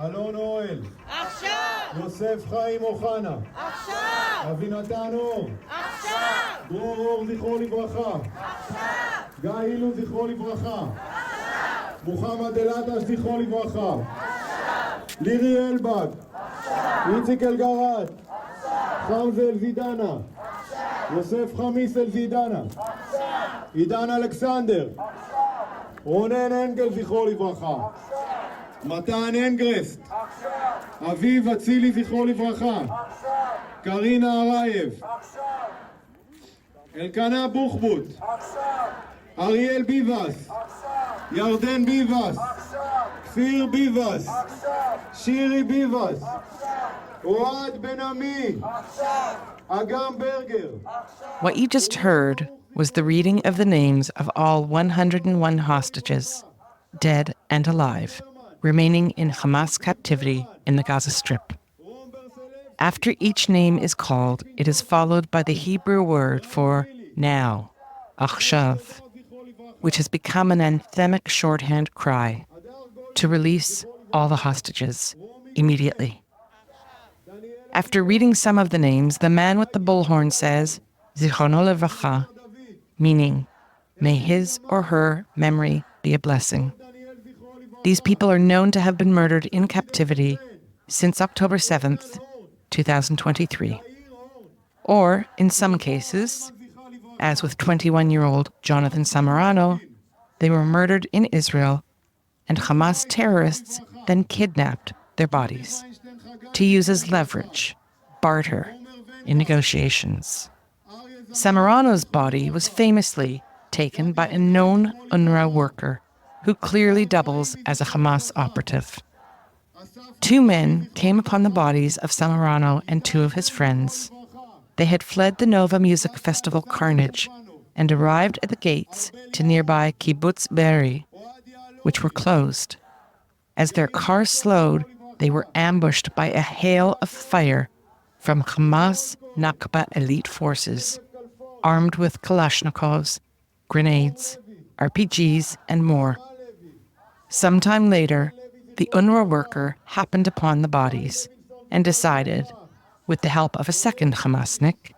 אלון אוהל. עכשיו! יוסף חיים אוחנה. עכשיו! אבינתן אור. עכשיו! דרור אור זכרו לברכה. עכשיו! גיא אילון זכרו לברכה. מוחמד אלעטש זכרו לברכה. לירי אלבג. איציק אלגרד. חמזה אלזידנה. יוסף חמיס אלזידנה. עידן אלכסנדר. רונן אנגל זכרו לברכה. מתן אנגרסט. אביב אצילי זכרו לברכה. קרינה ארייב. אלקנה בוחבוט. אריאל ביבס. ירדן ביבס. כפיר ביבס. שירי ביבס. אוהד בן עמי. אגם ברגר. What you just heard was the reading of the names of all 101 hostages, dead and alive, remaining in Hamas captivity in the Gaza Strip. After each name is called, it is followed by the Hebrew word for now, achshav, which has become an anthemic shorthand cry to release all the hostages immediately. After reading some of the names, the man with the bullhorn says, Zichrono Levracha, meaning, may his or her memory be a blessing. These people are known to have been murdered in captivity since October 7th, 2023. Or, in some cases, as with 21-year-old Jonathan Samarano, they were murdered in Israel, and Hamas terrorists then kidnapped their bodies to use as leverage, barter, in negotiations. Samarano's body was famously taken by a known UNRWA worker who clearly doubles as a Hamas operative. Two men came upon the bodies of Samarano and two of his friends. They had fled the Nova music festival Carnage and arrived at the gates to nearby kibbutz Be'eri, which were closed. As their car slowed, they were ambushed by a hail of fire from Hamas Nakba elite forces, armed with Kalashnikovs, grenades, RPGs, and more. Sometime later, the UNRWA worker happened upon the bodies and decided, with the help of a second Hamasnik,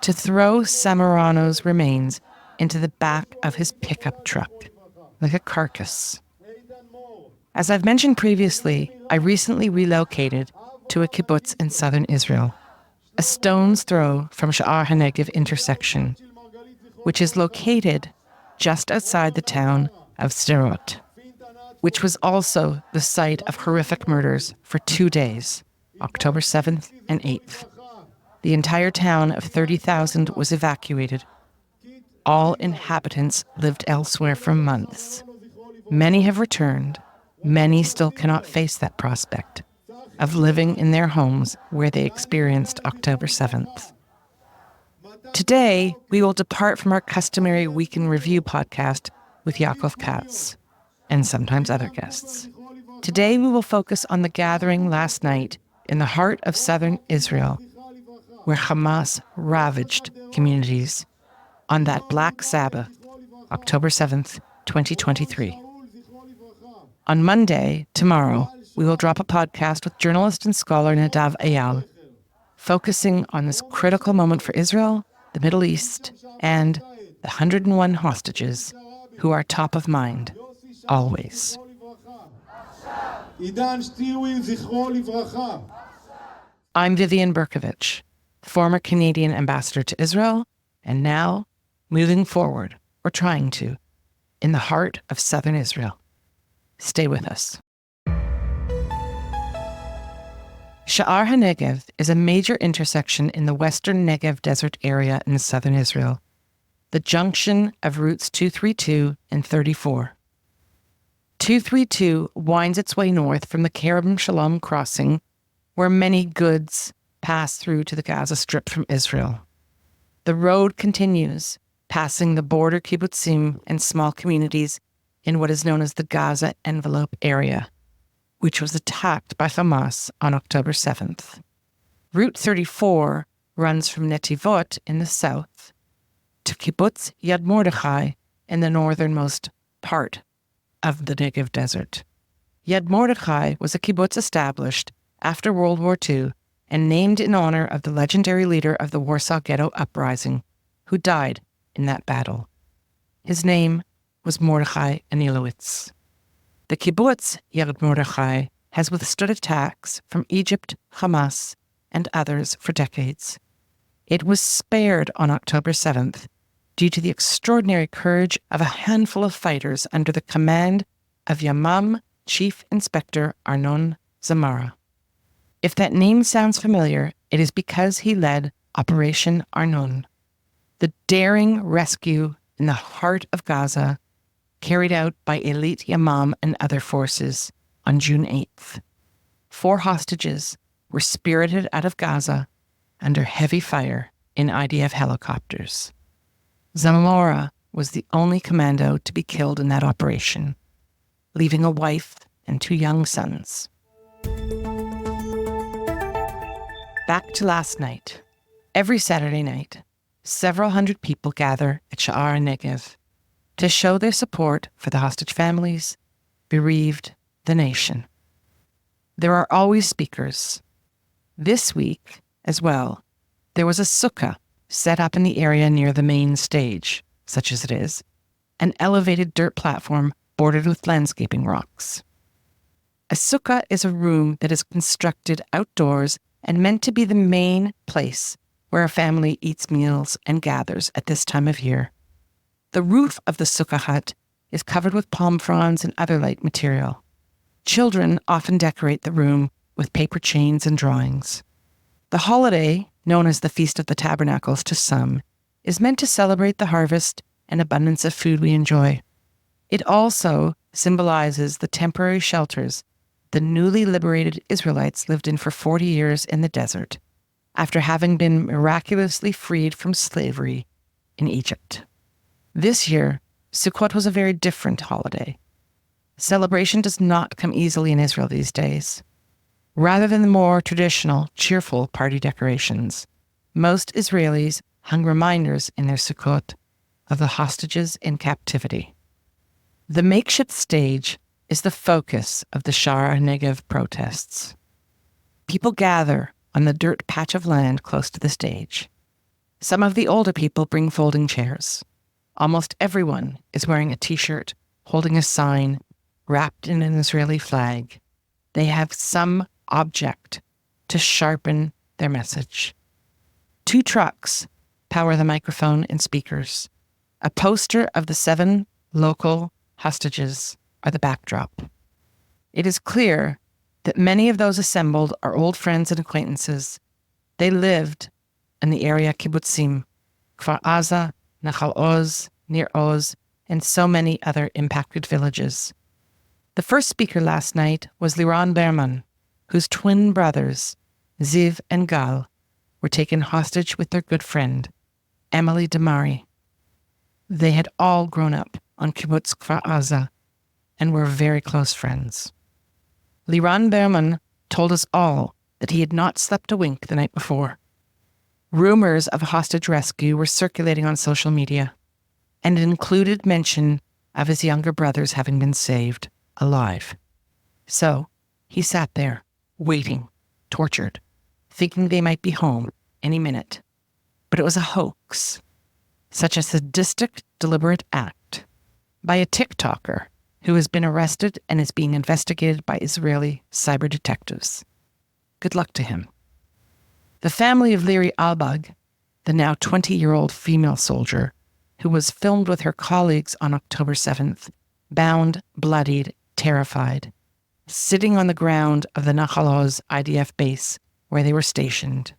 to throw Samarano's remains into the back of his pickup truck, like a carcass. As I've mentioned previously, I recently relocated to a kibbutz in southern Israel, a stone's throw from Sha'ar Hanegev intersection, which is located just outside the town of Sderot, which was also the site of horrific murders for 2 days, October 7th and 8th. The entire town of 30,000 was evacuated. All inhabitants lived elsewhere for months. Many have returned. Many still cannot face that prospect of living in their homes where they experienced October 7th. Today, we will depart from our customary Week in Review podcast with Ya'akov Katz, and sometimes other guests. Today, we will focus on the gathering last night in the heart of southern Israel, where Hamas ravaged communities on that Black Sabbath, October 7th, 2023. On Monday, tomorrow, we will drop a podcast with journalist and scholar Nadav Eyal, focusing on this critical moment for Israel, the Middle East, and the 101 hostages who are top of mind, always. I'm Vivian Berkovich, former Canadian ambassador to Israel, and now moving forward, or trying to, in the heart of southern Israel. Stay with us. Sha'ar Hanegev is a major intersection in the western Negev desert area in southern Israel, the junction of routes 232 and 34. 232 winds its way north from the Kerem Shalom crossing, where many goods pass through to the Gaza Strip from Israel. The road continues, passing the border kibbutzim and small communities in what is known as the Gaza envelope area, which was attacked by Hamas on October 7th. Route 34 runs from Netivot in the south to kibbutz Yad Mordechai in the northernmost part of the Negev desert. Yad Mordechai was a kibbutz established after World War II and named in honor of the legendary leader of the Warsaw Ghetto Uprising, who died in that battle. His name was Mordechai Anilowitz. The kibbutz Yad Mordechai has withstood attacks from Egypt, Hamas, and others for decades. It was spared on October 7th due to the extraordinary courage of a handful of fighters under the command of Yamam Chief Inspector Arnon Zamara. If that name sounds familiar, it is because he led Operation Arnon, the daring rescue in the heart of Gaza carried out by elite Yamam and other forces on June 8th. 4 hostages were spirited out of Gaza under heavy fire in IDF helicopters. Zamora was the only commando to be killed in that operation, leaving a wife and 2 young sons. Back to last night. Every Saturday night, several hundred people gather at Sha'ar and Hanegev to show their support for the hostage families, bereaved, the nation. There are always speakers. This week, as well, there was a sukkah set up in the area near the main stage, such as it is, an elevated dirt platform bordered with landscaping rocks. A sukkah is a room that is constructed outdoors and meant to be the main place where a family eats meals and gathers at this time of year. The roof of the sukkah hut is covered with palm fronds and other light material. Children often decorate the room with paper chains and drawings. The holiday, known as the Feast of the Tabernacles to some, is meant to celebrate the harvest and abundance of food we enjoy. It also symbolizes the temporary shelters the newly liberated Israelites lived in for 40 years in the desert, after having been miraculously freed from slavery in Egypt. This year, Sukkot was a very different holiday. Celebration does not come easily in Israel these days. Rather than the more traditional, cheerful party decorations, most Israelis hung reminders in their Sukkot of the hostages in captivity. The makeshift stage is the focus of the Sha'ar Hanegev protests. People gather on the dirt patch of land close to the stage. Some of the older people bring folding chairs. Almost everyone is wearing a t-shirt, holding a sign, wrapped in an Israeli flag. They have some object to sharpen their message. 2 trucks power the microphone and speakers. A poster of the 7 local hostages are the backdrop. It is clear that many of those assembled are old friends and acquaintances. They lived in the area kibbutzim, Kfar Aza, Nachal Oz, Nir Oz, and so many other impacted villages. The first speaker last night was Liran Berman, whose twin brothers, Ziv and Gal, were taken hostage with their good friend, Emily Damari. They had all grown up on kibbutz Kfar Aza and were very close friends. Liran Berman told us all that he had not slept a wink the night before. Rumors of a hostage rescue were circulating on social media, and it included mention of his younger brothers having been saved alive. So he sat there, waiting, tortured, thinking they might be home any minute. But it was a hoax, such a sadistic, deliberate act by a TikToker who has been arrested and is being investigated by Israeli cyber detectives. Good luck to him. The family of Liri Albag, the now 20-year-old female soldier, who was filmed with her colleagues on October 7th, bound, bloodied, terrified, sitting on the ground of the Nachal Oz IDF base where they were stationed.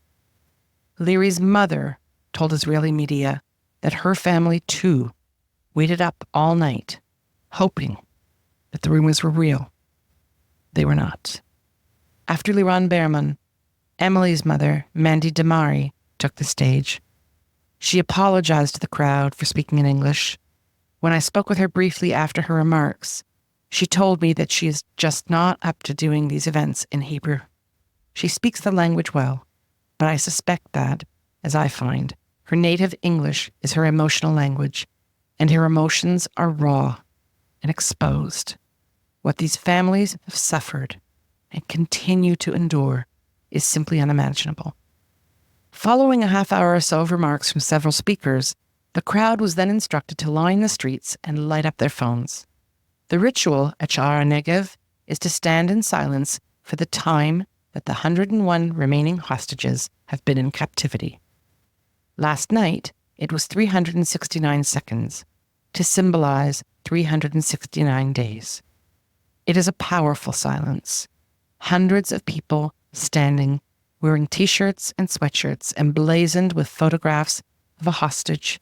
Liri's mother told Israeli media that her family, too, waited up all night, hoping that the rumors were real. They were not. After Liran Berman, Emily's mother, Mandy Damari, took the stage. She apologized to the crowd for speaking in English. When I spoke with her briefly after her remarks, she told me that she is just not up to doing these events in Hebrew. She speaks the language well, but I suspect that, as I find, her native English is her emotional language, and her emotions are raw and exposed. What these families have suffered and continue to endure is simply unimaginable. Following a half hour or so of remarks from several speakers, the crowd was then instructed to line the streets and light up their phones. The ritual at Sha'ar Hanegev is to stand in silence for the time that the 101 remaining hostages have been in captivity. Last night, it was 369 seconds, to symbolize 369 days. It is a powerful silence. Hundreds of people standing, wearing t-shirts and sweatshirts emblazoned with photographs of a hostage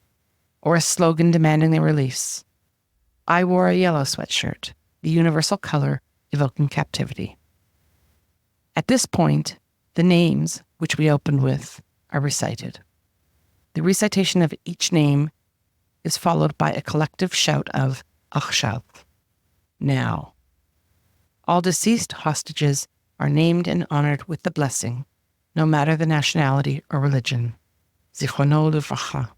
or a slogan demanding their release. I wore a yellow sweatshirt, the universal color evoking captivity. At this point, the names, which we opened with, are recited. The recitation of each name is followed by a collective shout of Achshav, now. All deceased hostages are named and honored with the blessing, no matter the nationality or religion. Zichrono livracha.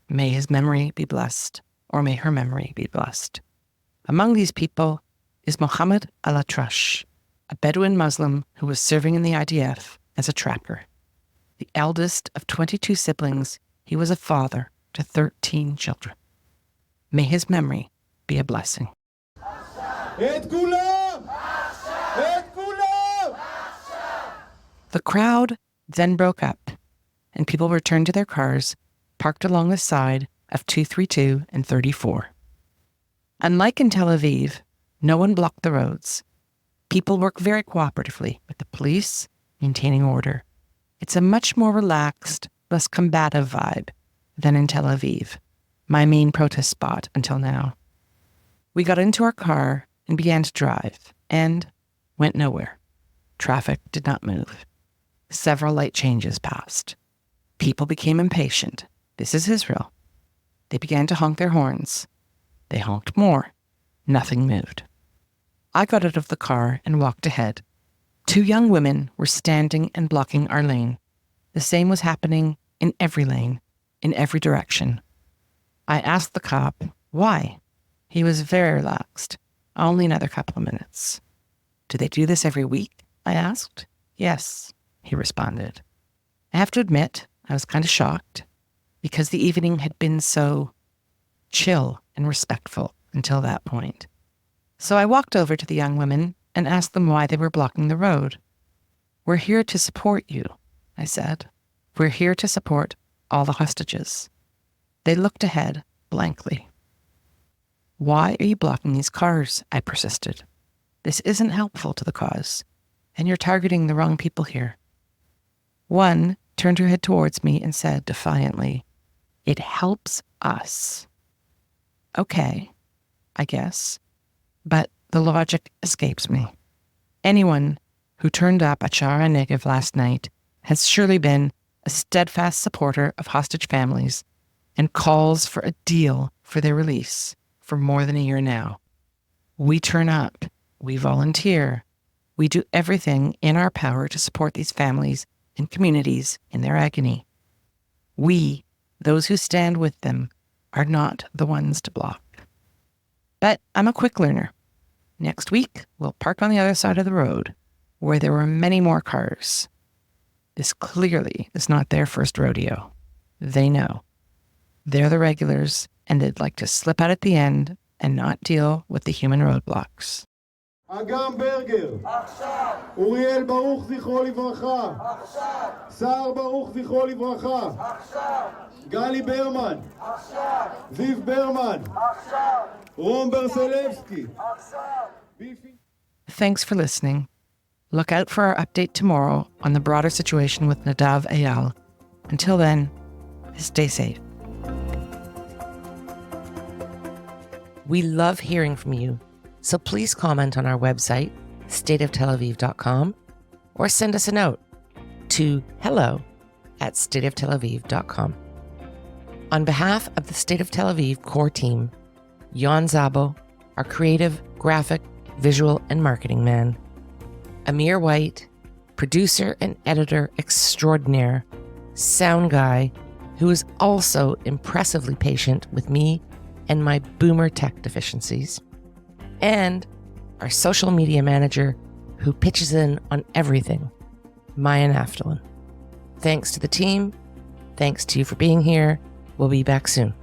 May his memory be blessed, or may her memory be blessed. Among these people is Mohammed al-Atrash, a Bedouin Muslim who was serving in the IDF as a trapper. The eldest of 22 siblings, he was a father to 13 children. May his memory be a blessing. The crowd then broke up, and people returned to their cars, parked along the side of 232 and 34. Unlike in Tel Aviv, no one blocked the roads. People work very cooperatively with the police, maintaining order. It's a much more relaxed, less combative vibe than in Tel Aviv, my main protest spot until now. We got into our car and began to drive, and went nowhere. Traffic did not move. Several light changes passed. People became impatient. This is Israel. They began to honk their horns. They honked more. Nothing moved. I got out of the car and walked ahead. 2 young women were standing and blocking our lane. The same was happening in every lane, in every direction. I asked the cop, why? He was very relaxed. Only another couple of minutes. Do they do this every week? I asked. Yes, he responded. I have to admit, I was kind of shocked because the evening had been so chill and respectful until that point. So I walked over to the young women and asked them why they were blocking the road. We're here to support you, I said. We're here to support all the hostages. They looked ahead blankly. Why are you blocking these cars? I persisted. This isn't helpful to the cause, and you're targeting the wrong people here. One turned her head towards me and said defiantly, it helps us. Okay, I guess, but the logic escapes me. Anyone who turned up at Sha'ar Hanegev last night has surely been a steadfast supporter of hostage families and calls for a deal for their release for more than a year now. We turn up, we volunteer, we do everything in our power to support these families and communities in their agony. We, those who stand with them, are not the ones to block. But I'm a quick learner. Next week, we'll park on the other side of the road, where there were many more cars. This clearly is not their first rodeo. They know. They're the regulars, and they'd like to slip out at the end and not deal with the human roadblocks. אגם ברגר, אוריאל ברוך זכרו לברכה, סער ברוך זכרו לברכה, גלי ברמן, זיו ברמן, רום ברסלבסקי. Thanks for listening. Look out for our update tomorrow on the broader situation with Nadav Eyal. Until then, stay safe. We love hearing from you, so please comment on our website, stateoftelaviv.com, or send us a note to hello@stateoftelaviv.com. On behalf of the State of Tel Aviv core team, Yon Zabo, our creative, graphic, visual, and marketing man, Amir White, producer and editor extraordinaire, sound guy, who is also impressively patient with me and my boomer tech deficiencies, and our social media manager who pitches in on everything, Maya Naftalin. Thanks to the team. Thanks to you for being here. We'll be back soon.